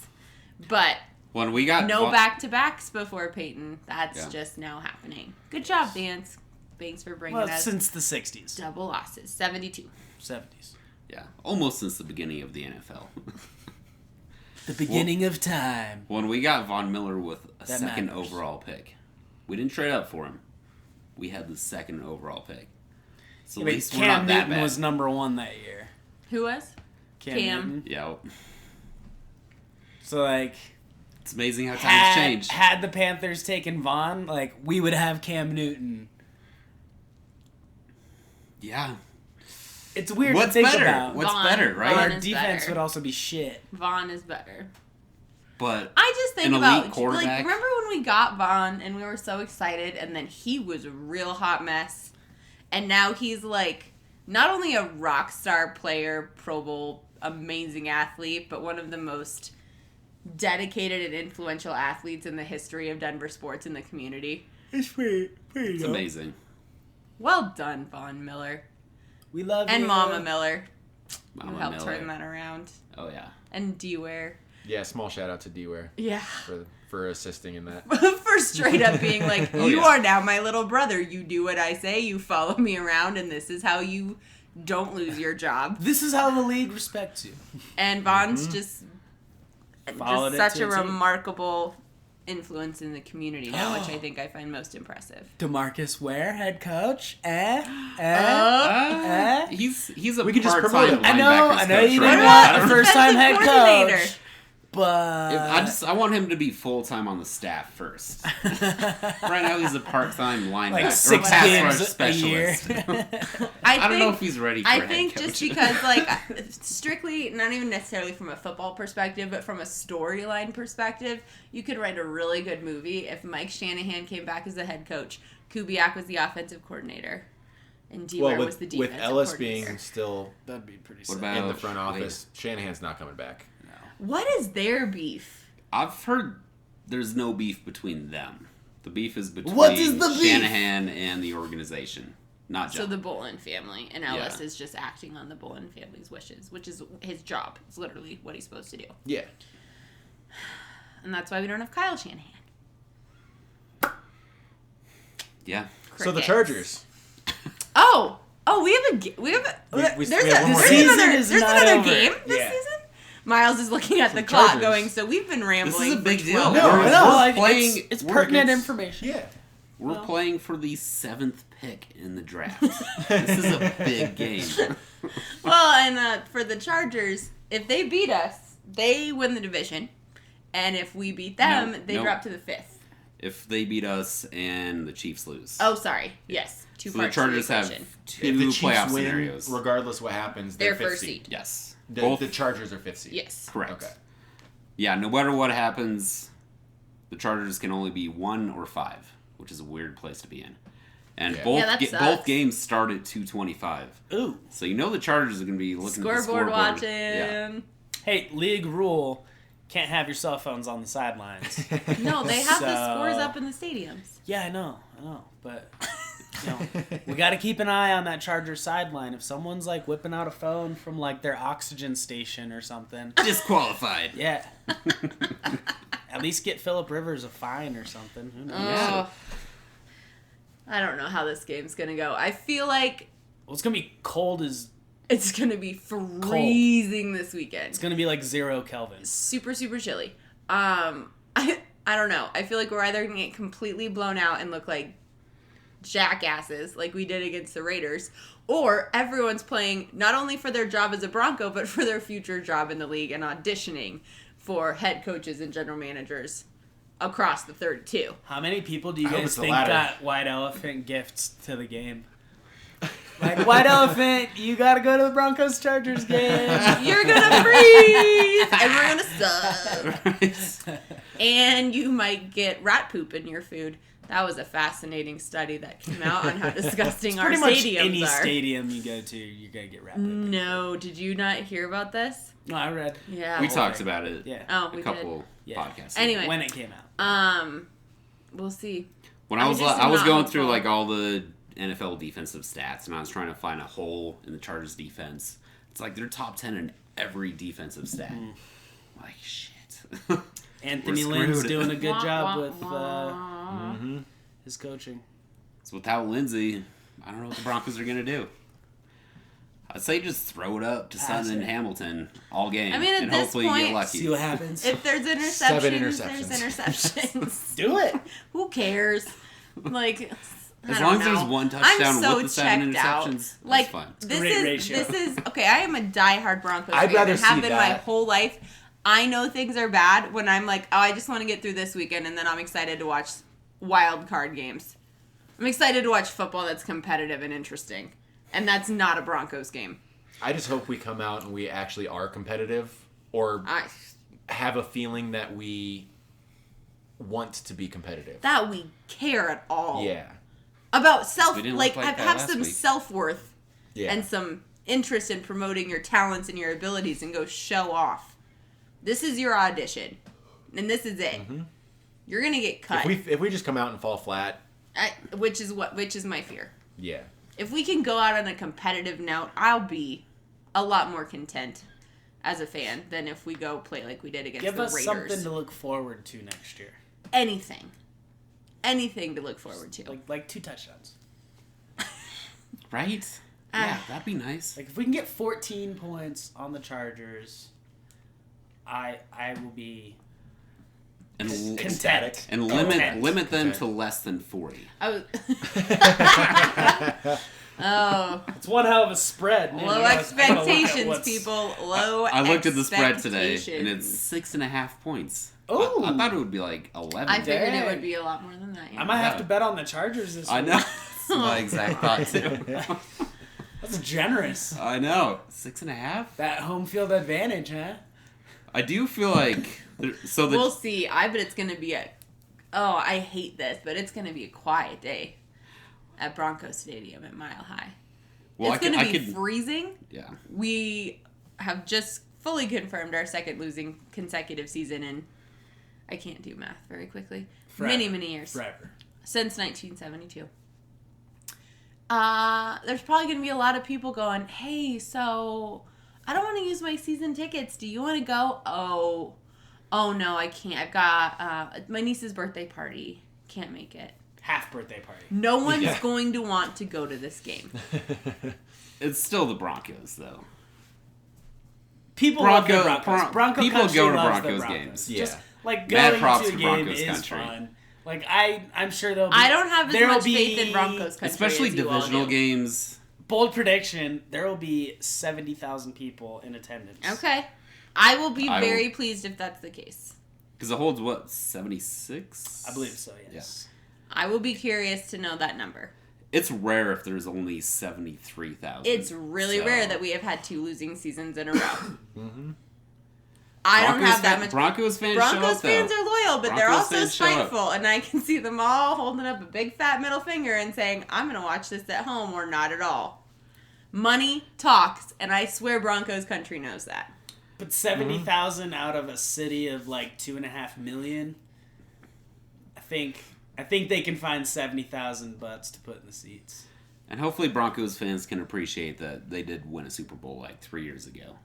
But
when we got
no back-to-backs before Peyton. That's just now happening. Good job, Vance. Thanks for bringing
Well,
us
since the 60s.
double losses. 72.
70s.
Yeah, almost since the beginning of the NFL.
The beginning of time.
When we got Von Miller with a
That
second
matters.
overall pick, we didn't trade up for him. We had the second overall pick. So at least we're
Cam
not that
Newton
bad.
was number 1 that year.
Who was?
Cam. Newton.
Yeah,
So,
it's amazing how times change.
had the Panthers taken Vaughn, we would have Cam Newton.
Yeah.
It's weird
What's
to think
better?
about.
What's
Vaughn.
better, right?
Vaughn
Our
is
defense
better.
would also be shit.
Vaughn is better.
But
I just think
an
about,
elite quarterback.
remember when we got Vaughn and we were so excited and then he was a real hot mess and now he's not only a rock star player, Pro Bowl, amazing athlete, but one of the most dedicated and influential athletes in the history of Denver sports in the community.
It's pretty
It's amazing.
Well done, Von Miller.
We love
And
you.
Mama Miller.
Mama
Who helped
Miller.
turn that around.
Oh yeah.
And D-Ware.
Yeah, small shout out to D-Ware
Yeah.
for assisting in that.
For straight up being like,
Oh,
you
yeah.
are now my little brother. You do what I say. You follow me around, and this is how you don't lose your job.
This is how the league respects you.
And Vaughn's just
Followed it
such
to
a
a T.
remarkable influence in the community now, which I think I find most impressive.
DeMarcus Ware, head coach.
He's a
We could just
part-time
promote him.
I know
linebackers coach
you
right
didn't
now.
want a first-time head
Coordinator.
coach, but
I want him to be full-time on the staff first. Right now he's a part-time linebacker.
6
or pass
games
rush
a year.
specialist. I don't know if he's ready for
I
a head
think
coach.
just because, strictly, not even necessarily from a football perspective, but from a storyline perspective, you could write a really good movie if Mike Shanahan came back as the head coach, Kubiak was the offensive coordinator, and D-Ware was the defensive
with Ellis
coordinator.
being still
that'd be pretty
What
sick.
about-
in the front office, Shanahan's not coming back.
What is their beef?
I've heard there's no beef between them. The beef is between
What is the beef?
Shanahan and the organization, not
So
John.
the Bolin family, and Ellis
Yeah.
is just acting on the Bolin family's wishes, which is his job. It's literally what he's supposed to do.
Yeah.
And that's why we don't have Kyle Shanahan.
Yeah.
So the
Crickets.
Chargers.
Oh Oh, we have
We
there's
have one more
there's
game.
another
Over.
game this
Yeah.
season. Miles is looking at the
the
clock,
Chargers.
going. So we've been rambling.
This is a big
for
deal.
12
No,
hours.
I know.
Like,
playing-
it's
we're
pertinent
against-
information.
Yeah.
We're playing for the 7th pick in the draft. This is a big game.
Well, and for the Chargers, if they beat us, they win the division, and if we beat them,
No,
they
no.
drop to the 5th.
If they beat us and the Chiefs lose.
Oh, sorry. Yes, two
So the
parts to
Chargers have
equation.
two
If the Chiefs
playoff
win,
scenarios.
regardless what happens,
They're
they're
first
fifth
seed.
Yes.
The Chargers are 5th seed.
Yes.
Correct.
Okay.
Yeah, no matter what happens, the Chargers can only be 1 or 5, which is a weird place to be in. And
Yeah.
both
Yeah, that sucks.
both games start at 2:25.
Ooh.
So you know the Chargers are going to be looking at the
Scoreboard
scoreboard.
watching.
Yeah.
Hey, league rule: can't have your cell phones on the sidelines.
No, they have the
So-
scores up in the stadiums.
Yeah, I know, but you know, we got to keep an eye on that Charger sideline. If someone's like whipping out a phone from like their oxygen station or something,
Disqualified.
yeah, at least get Phillip Rivers a fine or something. Who knows?
Oh. I don't know how this game's going to go. I feel like
Well, it's gonna be cold as
it's going to be freezing this weekend.
it's gonna be like 0 Kelvin.
Super, super chilly. I don't know. I feel like we're either going to get completely blown out and look like jackasses like we did against the Raiders, or everyone's playing not only for their job as a Bronco, but for their future job in the league and auditioning for head coaches and general managers across the 32.
How many people do you
I hope
guys
it's the
think
latter.
got white elephant gifts to the game? Like, white elephant, you gotta go to the Broncos Chargers game.
You're gonna freeze, and we're gonna sub, and you might get rat poop in your food. That was a fascinating study that came out on how disgusting our
Pretty much
stadiums
any
are.
stadium you go to, you're gonna get wrapped in.
No, did you not hear about this?
No, I read.
Yeah.
We
whole
talked
thing.
about it
Yeah.
Oh,
a
we
couple
did.
Yeah.
podcasts.
Anyway.
When it came out.
We'll see.
When
I
I was
just am
I was
not
going
hopeful.
through like all the NFL defensive stats, and I was trying to find a hole in the Chargers defense. It's like they're top 10 in every defensive stat. I'm like, shit.
Anthony
We're
Lynn's
screwed.
doing a good
Wah,
job
wah,
with
wah.
his coaching.
So without Lindsey, I don't know what the Broncos are gonna do. I'd say just throw it up to
Pass
Sutton and
it.
Hamilton all game,
I mean, at
and
this
hopefully you
point-
get lucky.
See what happens.
If there's interceptions,
7
there's
interceptions.
interceptions.
Do it.
Who cares? Like,
As
I
long
don't
as there's
know.
one touchdown
I'm so
with the 7
checked out.
interceptions,
Like,
that's fine.
this
ratio.
is okay. I am a diehard Broncos
I'd
fan
rather
and have
see
been my
that.
whole life. I know things are bad when I'm like, oh, I just want to get through this weekend, and then I'm excited to watch wild card games. I'm excited to watch football that's competitive and interesting, and that's not a Broncos game.
I just hope we come out and we actually are competitive, or
I
have a feeling that we want to be competitive.
that we care at all.
Yeah.
About self,
We didn't
like
look like that
have
last
some
week.
self-worth
Yeah.
and some interest in promoting your talents and your abilities and go show off. This is your audition, and this is it. You're gonna get cut,
if we just come out and fall flat,
which is my fear.
yeah.
If we can go out on a competitive note, I'll be a lot more content as a fan than if we go play like we did against
Give
the
us
Raiders.
something to look forward to next year.
anything to look forward to.
Like 2 touchdowns.
Right? Yeah, that'd be nice.
Like if we can get 14 points on the Chargers, I will be
And
content.
and
Content.
limit them
Content.
to less than 40.
I was. Oh,
It's one hell of a spread. Man,
low
I gotta look at
expectations,
what's-
people. Low.
I looked at the spread today,
expectations.
and it's 6.5 points.
Ooh.
I thought it would be like 11.
I figured it
Dang.
would be a lot more than that. Yeah.
I might have
Yeah.
to bet on the Chargers this
I
week.
know. That's my exact thought too.
That's generous.
I know. 6.5.
That home field advantage, huh?
I do feel like so the
We'll see. I bet it's gonna be a. Oh, I hate this, but it's gonna be a quiet day at Broncos Stadium at Mile High.
well,
It's
I
gonna
could,
be freezing.
yeah.
We have just fully confirmed our second losing consecutive season in. I can't do math very quickly.
Forever.
Many years.
Forever.
Since 1972. There's probably going to be a lot of people going, hey, so I don't want to use my season tickets. Do you want to go? Oh no, I can't. I've got my niece's birthday party. Can't make it.
half birthday party.
No one's going to want to go to this game.
It's still the Broncos, though.
People love the Broncos.
People
Country
go to
loves
Broncos
the
games.
Yeah.
Just, like,
Mad
going
props
to a
to
game
Broncos
is
Country.
fun. Like, I'm sure there'll be...
I don't have as much faith in Broncos Country
Especially
as you all
divisional
do.
games.
Bold prediction, there will be 70,000 people in attendance.
Okay. I will be very pleased if that's the case.
Because it holds, what, 76?
I believe so, yes.
I will be curious to know that number.
It's rare if there's only 73,000.
It's really rare that we have had 2 losing seasons in a row. Mm-hmm. I don't have that much.
Broncos fans
Broncos fans are loyal, but they're also
fans show up.
spiteful, and I can see them all holding up a big fat middle finger and saying, I'm going to watch this at home or not at all. Money talks, and I swear Broncos Country knows that.
But 70,000 out of a city of like 2.5 million, I think they can find 70,000 butts to put in the seats.
And hopefully Broncos fans can appreciate that they did win a Super Bowl like 3 years ago.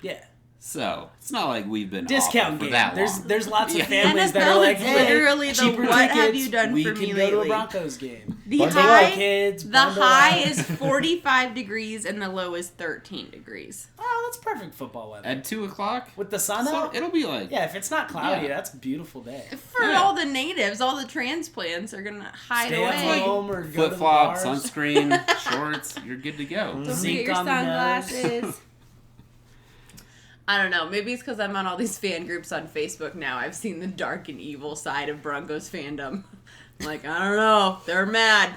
Yeah.
So, it's not like we've been
discount
awful
game.
for that long.
There's lots of
Yeah.
families that
NFL
are like,
is
hey,
literally the
cheaper
what
tickets,
have you done
we
for
can
me
go to a
lately.
Broncos game.
The
Bundle
high,
up, kids.
the
Bundle
high
up.
is 45 degrees and the low is 13 degrees.
Oh, that's perfect football weather.
At 2 o'clock?
With the sun
So,
out?
it'll be like...
Yeah, if it's not cloudy,
Yeah.
that's a beautiful day.
For
Yeah.
all the natives, all the transplants are going to hide
Stay
away.
at home or go to the
Flip-flop,
bars.
sunscreen, shorts, you're good to go.
Don't forget
Zinc
your
on the nose.
sunglasses. I don't know. Maybe it's because I'm on all these fan groups on Facebook now. I've seen the dark and evil side of Broncos fandom. I'm like, I don't know. They're mad.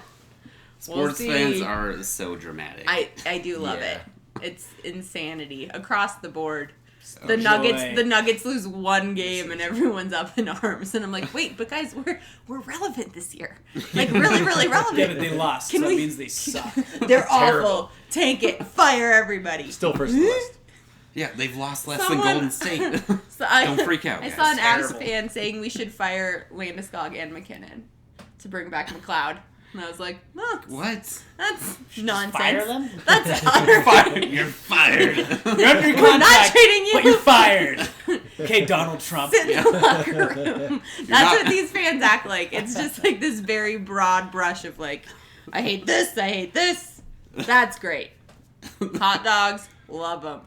Sports
see.
fans are so dramatic.
I do love
Yeah.
it. It's insanity across the board.
So-
The
Joy.
Nuggets lose one game and everyone's up in arms, and I'm like, wait, but guys, we're relevant this year, like really relevant.
Yeah, but they lost,
Can
so
we-
it means they suck.
They're
Terrible.
awful. Tank it. Fire everybody.
Still first on the list.
Yeah, they've lost less
Someone-
than Golden State.
So
Don't freak out,
I
guys.
saw an Avs
Terrible.
fan saying we should fire Landeskog and McKinnon to bring back McLeod. And I was like, oh,
What?
that's nonsense.
Fire them?
That's utter
You're fired.
You're under
We're not
contract,
trading you.
but you're fired. Okay, Donald Trump.
Sit in the locker room. That's
not-
what these fans act like. It's just like this very broad brush of like, I hate this, I hate this. That's great. Hot dogs, love them.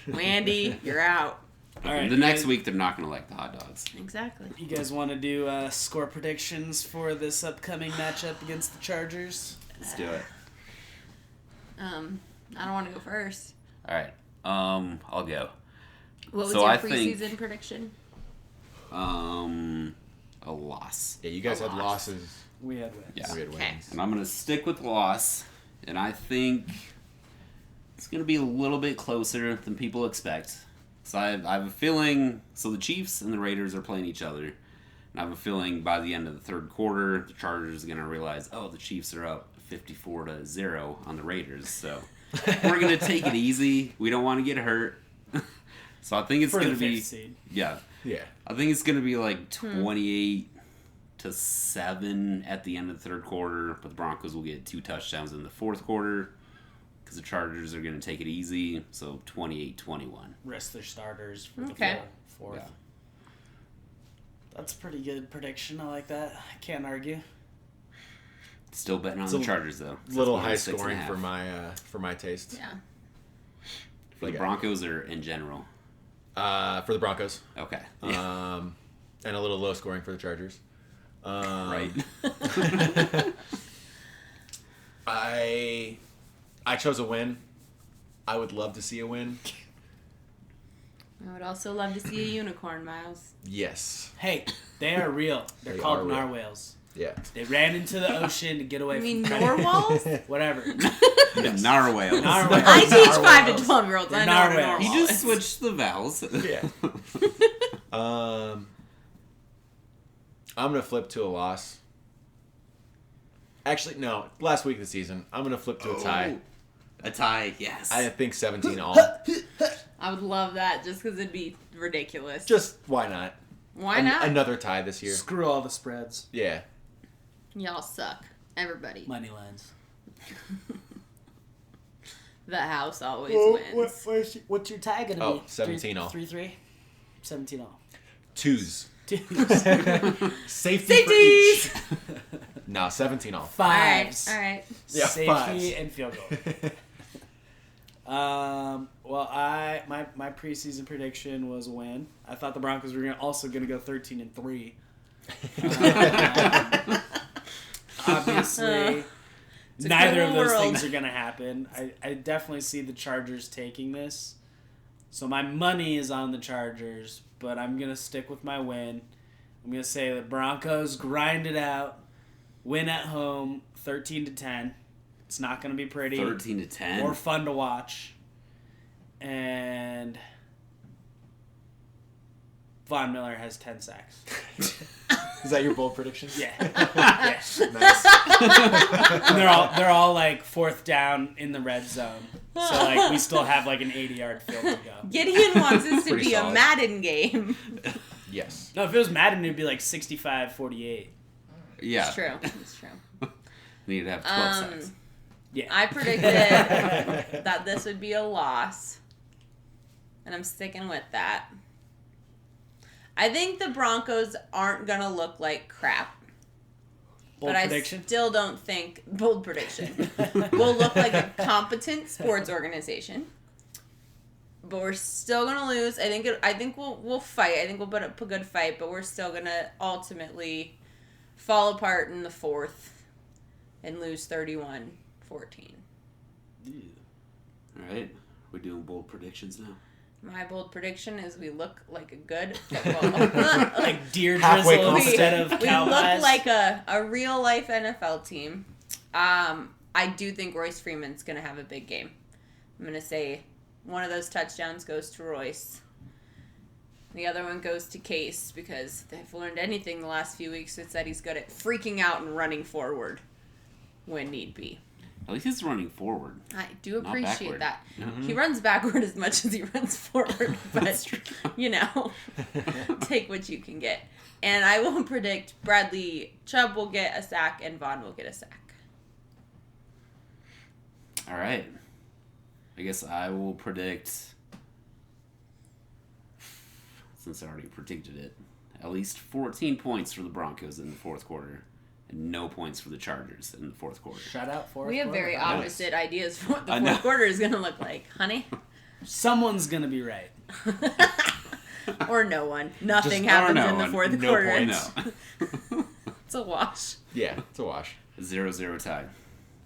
Landy, you're out.
All right,
The next week, they're not going to like the hot dogs.
Exactly.
You guys want to do score predictions for this upcoming matchup against the Chargers?
Let's do it.
I don't want to go first.
All right. I'll go.
What was
So
your
I
preseason
think-
prediction?
A loss.
Yeah, you guys
A
had
loss.
losses.
We had wins.
Yeah.
We had
Okay.
wins.
And I'm going to stick with loss. And I think it's going to be a little bit closer than people expect. So I have a feeling... So the Chiefs and the Raiders are playing each other. And I have a feeling by the end of the third quarter, the Chargers are going to realize, oh, the Chiefs are up 54-0 on the Raiders. So we're going to take it easy. We don't want to get hurt. So I think it's
For
going
the
to be...
fifth seed.
Yeah.
Yeah.
I think it's going to be like 28-7 at the end of the third quarter, but the Broncos will get 2 touchdowns in the fourth quarter because the Chargers are going to take it easy, so 28-21.
Rest their starters for
Okay.
the fourth.
Yeah.
That's a pretty good prediction. I like that. I can't argue.
Still betting on
It's
the
a
Chargers, though.
Little
That's
high
6.5.
scoring for my taste.
Yeah.
For the Broncos or in general?
For the Broncos.
Okay.
And a little low scoring for the Chargers.
Right.
I chose a win. I would love to see a win.
I would also love to see a unicorn, Miles.
Yes.
Hey, they are real. They're
They
called
are real.
narwhals.
Yeah.
They ran into the ocean to get away
You
from
mean
predators.
narwhals?
Whatever.
Narwhals.
Narwhals.
I teach 5
Narwhals.
to 12-year-olds. I
They're
know what a
narwhals.
narwhal
He
is.
just switched the vowels.
Yeah. I'm going to flip to a loss. Actually, no. Last week of the season, I'm going to flip to a tie.
A tie, yes.
I think 17 all.
I would love that just because it'd be ridiculous.
Just why not?
Why not?
Another tie this year.
Screw all the spreads.
Yeah.
Y'all suck. Everybody.
Money lines.
The house always
Well,
wins.
what's your tie going to
Oh,
be?
17 all.
3-3? 17 all.
Twos.
Dude.
Safety for
Safeties!
each. No, 17 all.
Fives.
All right.
Yeah,
Safety
fives.
and field goal. Well, my preseason prediction was a win. I thought the Broncos were also going to go 13-3. Obviously, neither of those things are going to happen. I definitely see the Chargers taking this. So my money is on the Chargers, but I'm going to stick with my win. I'm going to say the Broncos grind it out, win at home 13-10. It's not going to be pretty.
13-10.
Or fun to watch. And Von Miller has 10 sacks.
Is that your bold prediction?
Yeah.
Nice.
And they're all like fourth down in the red zone. So like we still have like an 80-yard field to go.
Gideon wants this to
Pretty
be
solid.
a Madden game.
Yes.
No, if it was Madden, it'd be like 65-48.
Yeah.
It's true. It's true.
Need to have 12 sacks.
Yeah.
I predicted that this would be a loss. And I'm sticking with that. I think the Broncos aren't going to look like crap.
Bold prediction?
I still don't think, bold prediction, we'll look like a competent sports organization. But we're still going to lose. I think we'll fight. I think we'll put up a good fight, but we're still going to ultimately fall apart in the fourth and lose 31-14.
All right. We're doing bold predictions now.
My bold prediction is we look like a good football.
Like deer
Halfway
drizzle
confident.
instead of
We
cow
look
pies.
like a real life NFL team. I do think Royce Freeman's going to have a big game. I'm going to say one of those touchdowns goes to Royce. The other one goes to Case because if they've learned anything the last few weeks, it's that he's good at freaking out and running forward when need be.
At least he's running forward.
I do
Not
appreciate
backward.
that.
Mhm.
He runs backward as much as he runs forward,
That's
but,
true.
take what you can get. And I will predict Bradley Chubb will get a sack and Vaughn will get a sack.
All right. I guess I will predict, since I already predicted it, at least 14 points for the Broncos in the fourth quarter. And no points for the Chargers in the fourth quarter.
Shut out fourth
We have
quarter.
very opposite ideas for what the
I know.
fourth quarter is going to look like, honey.
Someone's going to be right.
Or no one. Nothing
Just-
happens
or no
in the
one.
fourth
No
quarter.
points.
No.
It's a wash.
Yeah, it's a wash.
0-0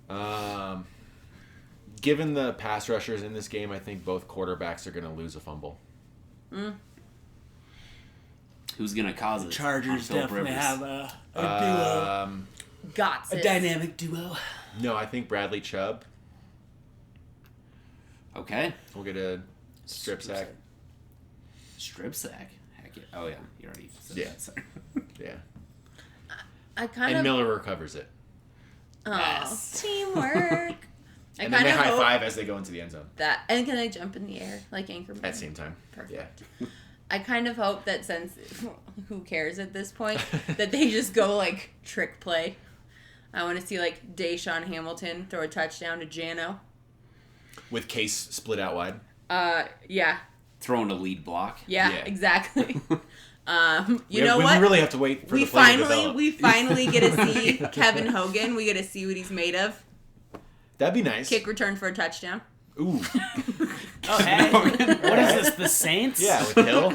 tie.
Given the pass rushers in this game, I think both quarterbacks are going to lose a fumble.
Who's going to cause it?
Chargers
On Philip
definitely
Rivers.
have a duo.
Got
A dynamic duo.
No, I think Bradley Chubb
Okay.
will get a strip sack.
Strip sack. Heck yeah. Oh, yeah. You already said
Yeah.
that. Sorry.
Yeah.
I kind
And
of...
Miller recovers it.
Oh,
Yes.
teamwork. I
And then
kind
they
of
high
hope
five as they go into the end zone
that... And can I jump in the air like Anchorman?
at the same time.
Perfect.
Yeah.
I kind of hope that since... Who cares at this point? That they just go, like, trick play. I want to see, like, Deshaun Hamilton throw a touchdown to Jano.
With Case split out wide.
Yeah.
Throwing a lead block.
Yeah,
Yeah.
exactly. You
We
know what?
really have to wait for the play to develop.
we finally get to see Kevin Hogan. We get to see what he's made of.
That'd be nice.
Kick return for a touchdown.
Ooh.
Oh, hey. What is this, the Saints?
Yeah, with Hill.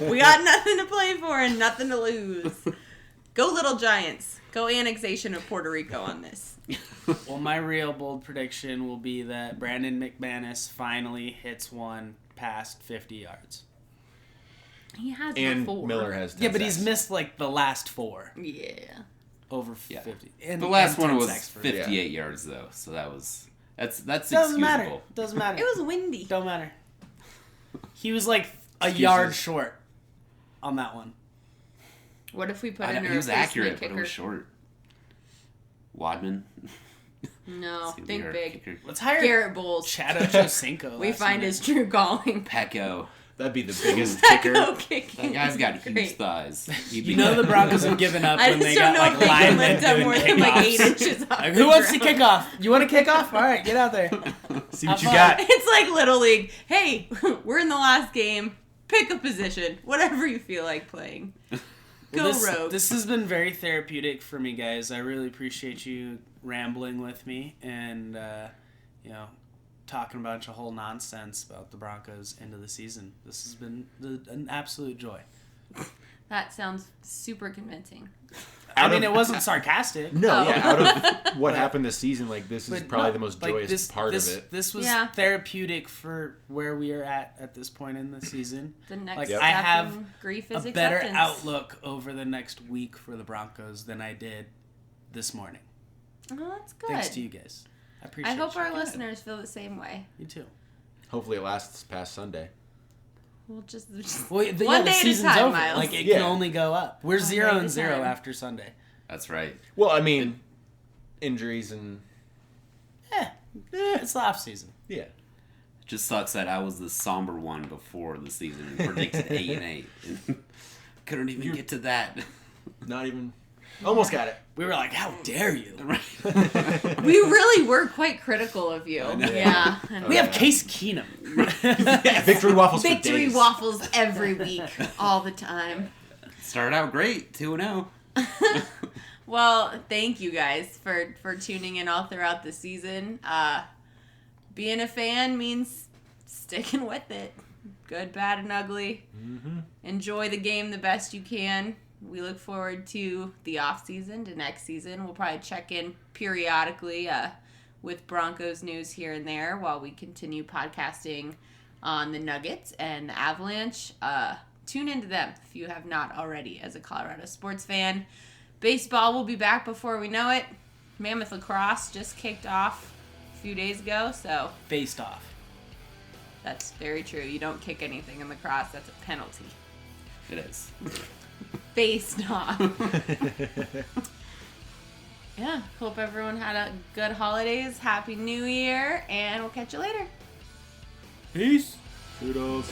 We got nothing to play for and nothing to lose. Go Little Giants. Go annexation of Puerto Rico on this.
Well, my real bold prediction will be that Brandon McManus finally hits one past 50 yards.
He has
And
before.
Miller has 10
Yeah, but he's
sacks.
missed like the last four.
Yeah.
Over
Yeah.
50. And,
The last
and
one
10
was
sacks for-
58 yards, though. So that's
Doesn't
excusable.
matter. Doesn't matter.
It was windy.
Don't matter. He was like a
Excuses.
yard short on that one.
What if we put
I know,
in a
he was
replacement
accurate,
kicker?
but it was short. Wadman.
No,
It's gonna be
think
our
big.
kicker.
Let's hire
Garrett Bowles.
Chad Ochocinco.
We
last
find
minute.
his true calling.
Pecco.
That'd be the biggest kicker.
Echo kicking.
That guy's got
is
huge
great.
thighs.
You know the Broncos have given up
I
when
just
they
don't
got
know
like
if they can
linemen
lift up
doing
more than like 8
kickoffs.
inches off
Like,
the
who wants to
ground.
kick off? You want to kick off? All right, get out there.
See what you
fun.
got.
It's like Little League. Hey, we're in the last game. Pick a position. Whatever you feel like playing. Go Rogue.
This has been very therapeutic for me, guys. I really appreciate you rambling with me and, talking a bunch of whole nonsense about the Broncos end of the season. This has been an absolute joy.
That sounds super convincing.
It wasn't sarcastic.
No,
Oh.
yeah. Out of what happened this season, this is probably the most joyous part of it.
This was therapeutic for where we are at this point in the season.
The next
I have
grief is
a better
acceptance.
outlook over the next week for the Broncos than I did this morning.
Oh, that's good.
Thanks to you guys. I appreciate it.
I hope our listeners feel the same way.
Me too.
Hopefully it lasts past Sunday.
We'll just
one
day
the
at a
season's
time,
over.
Miles.
It can only go up. We're 0-0
time.
after Sunday.
That's right.
Well, injuries and...
It's the off season.
Yeah.
It just sucks that I was the somber one before the season and predicted 8-8. And couldn't even get to that.
Not even... Almost got it.
We were like, how dare you?
We really were quite critical of you. Yeah.
We have Case Keenum.
Victory waffles for
Victory
days.
waffles every week, all the time.
Started out great, 2-0.
Well, thank you guys for tuning in all throughout the season. Being a fan means sticking with it. Good, bad, and ugly. Mm-hmm. Enjoy the game the best you can. We look forward to the off season, to next season. We'll probably check in periodically with Broncos news here and there while we continue podcasting on the Nuggets and the Avalanche. Tune into them if you have not already as a Colorado sports fan. Baseball will be back before we know it. Mammoth lacrosse just kicked off a few days ago, so...
Faced off.
That's very true. You don't kick anything in lacrosse. That's a penalty.
It is.
Faced off. Yeah, hope everyone had a good holidays. Happy New Year, and we'll catch you later.
Peace.
Toodles.